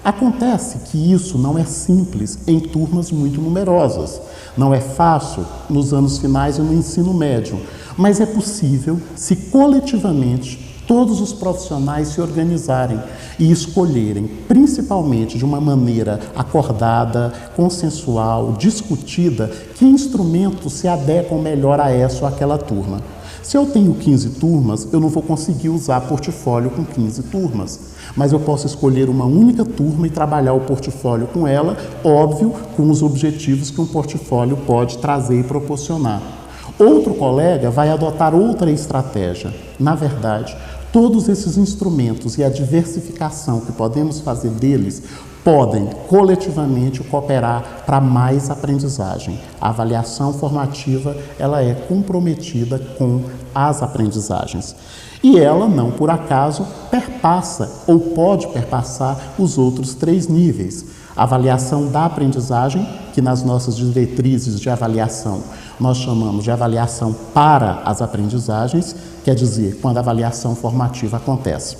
Acontece que isso não é simples em turmas muito numerosas. Não é fácil nos anos finais e no ensino médio, mas é possível se coletivamente todos os profissionais se organizarem e escolherem, principalmente de uma maneira acordada, consensual, discutida, que instrumentos se adequam melhor a essa ou aquela turma. Se eu tenho 15 turmas, eu não vou conseguir usar portfólio com 15 turmas, mas eu posso escolher uma única turma e trabalhar o portfólio com ela, óbvio, com os objetivos que um portfólio pode trazer e proporcionar. Outro colega vai adotar outra estratégia. Na verdade, todos esses instrumentos e a diversificação que podemos fazer deles podem coletivamente cooperar para mais aprendizagem. A avaliação formativa, ela é comprometida com as aprendizagens. E ela, não por acaso, perpassa ou pode perpassar os outros 3 níveis. A avaliação da aprendizagem, que nas nossas diretrizes de avaliação nós chamamos de avaliação para as aprendizagens, quer dizer, quando a avaliação formativa acontece.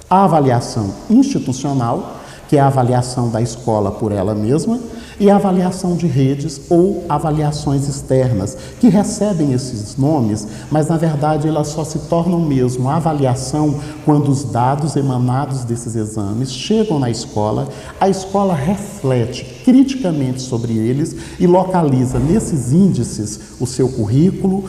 A avaliação institucional, que é a avaliação da escola por ela mesma, e a avaliação de redes ou avaliações externas, que recebem esses nomes, mas na verdade elas só se tornam mesmo a avaliação quando os dados emanados desses exames chegam na escola, a escola reflete criticamente sobre eles e localiza nesses índices o seu currículo,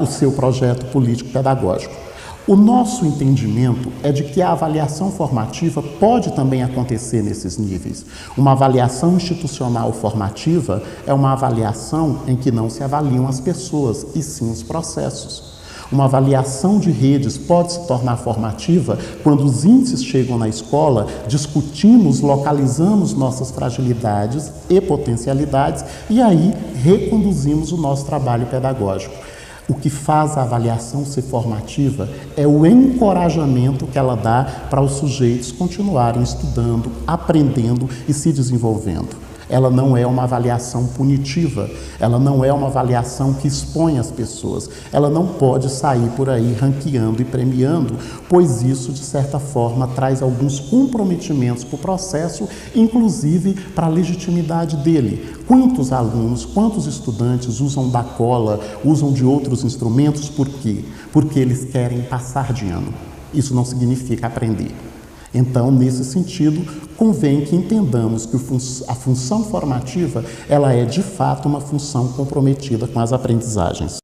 o seu projeto político-pedagógico. O nosso entendimento é de que a avaliação formativa pode também acontecer nesses níveis. Uma avaliação institucional formativa é uma avaliação em que não se avaliam as pessoas, e sim os processos. Uma avaliação de redes pode se tornar formativa quando os índices chegam na escola, discutimos, localizamos nossas fragilidades e potencialidades e aí reconduzimos o nosso trabalho pedagógico. O que faz a avaliação ser formativa é o encorajamento que ela dá para os sujeitos continuarem estudando, aprendendo e se desenvolvendo. Ela não é uma avaliação punitiva, ela não é uma avaliação que expõe as pessoas, ela não pode sair por aí ranqueando e premiando, pois isso, de certa forma, traz alguns comprometimentos para o processo, inclusive para a legitimidade dele. Quantos alunos, quantos estudantes usam da cola, usam de outros instrumentos, por quê? Porque eles querem passar de ano. Isso não significa aprender. Então, nesse sentido, convém que entendamos que a função formativa, ela é de fato uma função comprometida com as aprendizagens.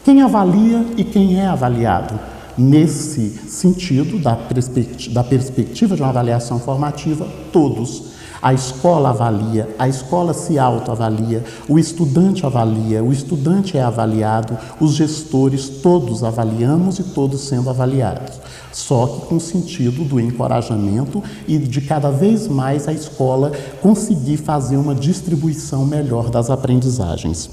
Quem avalia e quem é avaliado? Nesse sentido, da perspectiva de uma avaliação formativa, todos. A escola avalia, a escola se autoavalia, o estudante é avaliado, os gestores, todos avaliamos e todos sendo avaliados. Só que com o sentido do encorajamento e de cada vez mais a escola conseguir fazer uma distribuição melhor das aprendizagens.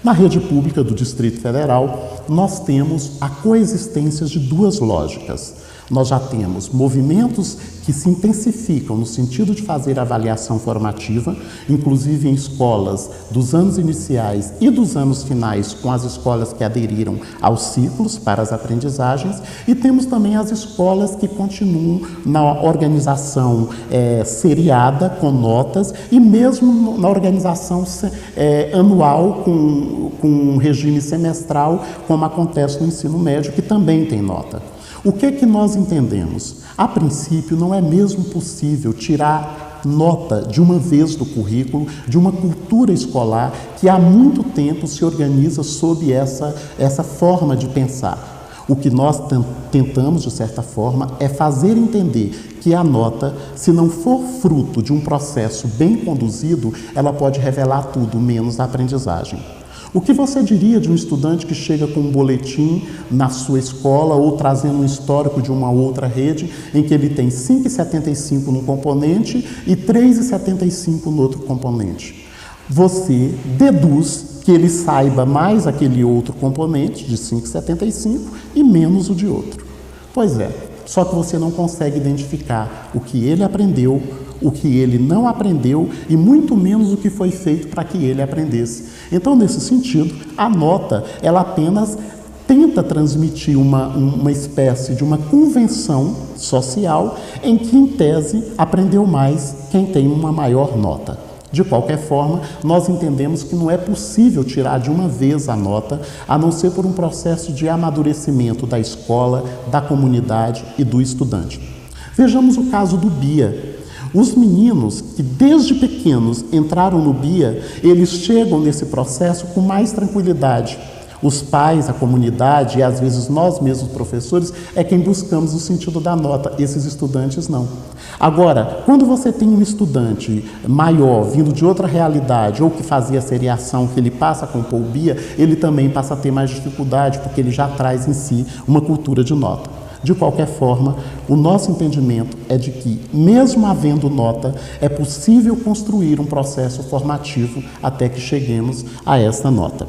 Na rede pública do Distrito Federal, nós temos a coexistência de 2 lógicas. Nós já temos movimentos que se intensificam no sentido de fazer avaliação formativa, inclusive em escolas dos anos iniciais e dos anos finais, com as escolas que aderiram aos ciclos para as aprendizagens, e temos também as escolas que continuam na organização seriada, com notas, e mesmo na organização anual, com um regime semestral, como acontece no ensino médio, que também tem nota. O que nós entendemos? A princípio, não é mesmo possível tirar nota de uma vez do currículo, de uma cultura escolar que há muito tempo se organiza sob essa forma de pensar. O que nós tentamos, de certa forma, é fazer entender que a nota, se não for fruto de um processo bem conduzido, ela pode revelar tudo, menos a aprendizagem. O que você diria de um estudante que chega com um boletim na sua escola ou trazendo um histórico de uma outra rede em que ele tem 5,75 num componente e 3,75 no outro componente? Você deduz que ele saiba mais aquele outro componente de 5,75 e menos o de outro. Pois é, só que você não consegue identificar o que ele aprendeu, o que ele não aprendeu e muito menos o que foi feito para que ele aprendesse. Então, nesse sentido, a nota, ela apenas tenta transmitir uma espécie de uma convenção social em que, em tese, aprendeu mais quem tem uma maior nota. De qualquer forma, nós entendemos que não é possível tirar de uma vez a nota, a não ser por um processo de amadurecimento da escola, da comunidade e do estudante. Vejamos o caso do BIA. Os meninos que desde pequenos entraram no BIA, eles chegam nesse processo com mais tranquilidade. Os pais, a comunidade e às vezes nós mesmos, professores, é quem buscamos o sentido da nota, esses estudantes não. Agora, quando você tem um estudante maior, vindo de outra realidade, ou que fazia seriação, que ele passa a compor o BIA, ele também passa a ter mais dificuldade, porque ele já traz em si uma cultura de nota. De qualquer forma, o nosso entendimento é de que, mesmo havendo nota, é possível construir um processo formativo até que cheguemos a essa nota.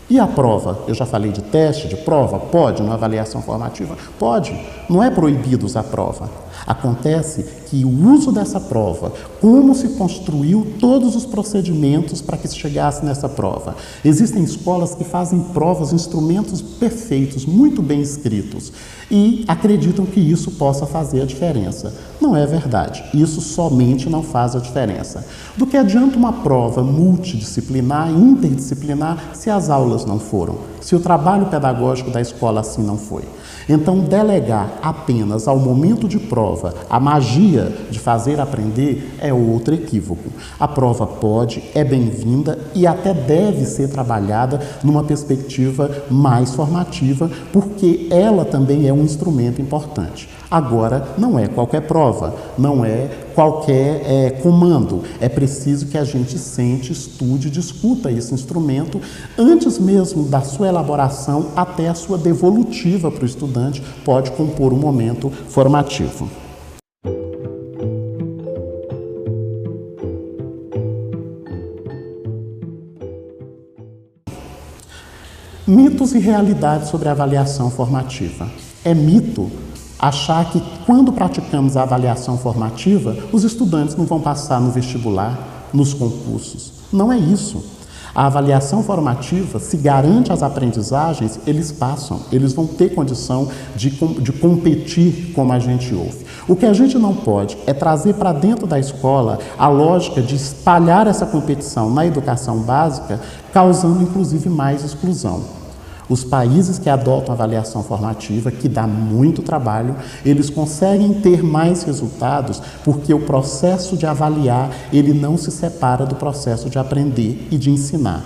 E a prova? Eu já falei de teste, de prova? Pode, numa avaliação formativa? Pode. Não é proibido usar prova. Acontece que o uso dessa prova, como se construiu todos os procedimentos para que se chegasse nessa prova. Existem escolas que fazem provas, instrumentos perfeitos, muito bem escritos, e acreditam que isso possa fazer a diferença. Não é verdade. Isso somente não faz a diferença. Do que adianta uma prova multidisciplinar, interdisciplinar, se as aulas não foram, se o trabalho pedagógico da escola assim não foi? Então, delegar apenas ao momento de prova a magia de fazer aprender é outro equívoco. A prova pode, é bem-vinda e até deve ser trabalhada numa perspectiva mais formativa, porque ela também é um instrumento importante. Agora, não é qualquer prova, não é qualquer comando. É preciso que a gente sente, estude, discuta esse instrumento antes mesmo da sua elaboração até a sua devolutiva para o estudante, pode compor um momento formativo. Mitos e realidades sobre a avaliação formativa. É mito achar que, quando praticamos a avaliação formativa, os estudantes não vão passar no vestibular, nos concursos. Não é isso. A avaliação formativa, se garante as aprendizagens, eles passam, eles vão ter condição de competir como a gente ouve. O que a gente não pode é trazer para dentro da escola a lógica de espalhar essa competição na educação básica, causando inclusive mais exclusão. Os países que adotam a avaliação formativa, que dá muito trabalho, eles conseguem ter mais resultados porque o processo de avaliar, ele não se separa do processo de aprender e de ensinar.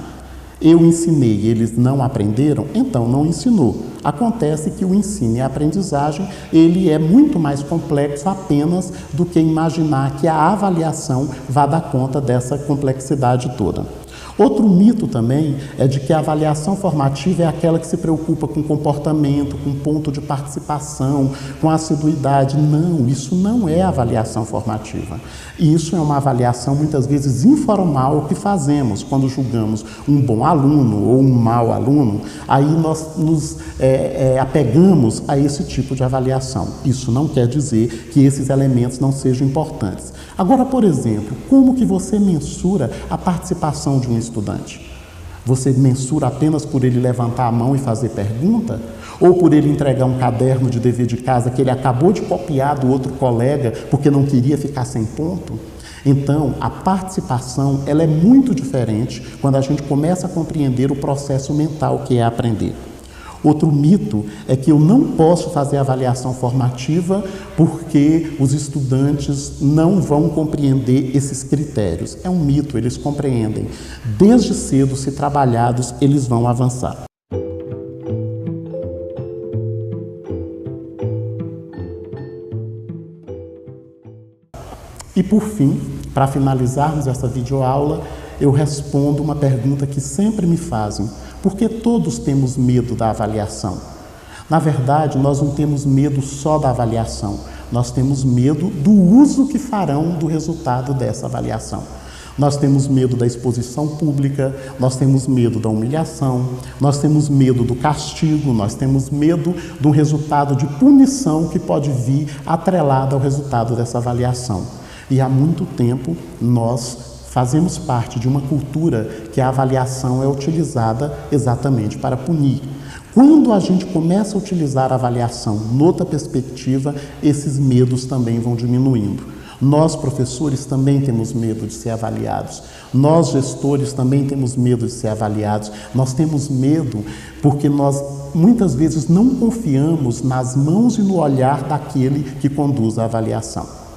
Eu ensinei e eles não aprenderam, então não ensinou. Acontece que o ensino e a aprendizagem, ele é muito mais complexo apenas do que imaginar que a avaliação vá dar conta dessa complexidade toda. Outro mito também é de que a avaliação formativa é aquela que se preocupa com comportamento, com ponto de participação, com assiduidade. Não, isso não é avaliação formativa. Isso é uma avaliação muitas vezes informal que fazemos quando julgamos um bom aluno ou um mau aluno, aí nós nos apegamos a esse tipo de avaliação. Isso não quer dizer que esses elementos não sejam importantes. Agora, por exemplo, como que você mensura a participação de um estudante? Você mensura apenas por ele levantar a mão e fazer pergunta? Ou por ele entregar um caderno de dever de casa que ele acabou de copiar do outro colega porque não queria ficar sem ponto? Então, a participação ela é muito diferente quando a gente começa a compreender o processo mental que é aprender. Outro mito é que eu não posso fazer avaliação formativa porque os estudantes não vão compreender esses critérios. É um mito, eles compreendem. Desde cedo, se trabalhados, eles vão avançar. E por fim, para finalizarmos essa videoaula, eu respondo uma pergunta que sempre me fazem. Por que todos temos medo da avaliação? Na verdade, nós não temos medo só da avaliação, nós temos medo do uso que farão do resultado dessa avaliação. Nós temos medo da exposição pública, nós temos medo da humilhação, nós temos medo do castigo, nós temos medo do resultado de punição que pode vir atrelado ao resultado dessa avaliação. E há muito tempo nós fazemos parte de uma cultura que a avaliação é utilizada exatamente para punir. Quando a gente começa a utilizar a avaliação noutra perspectiva, esses medos também vão diminuindo. Nós, professores, também temos medo de ser avaliados. Nós, gestores, também temos medo de ser avaliados. Nós temos medo porque nós, muitas vezes, não confiamos nas mãos e no olhar daquele que conduz a avaliação.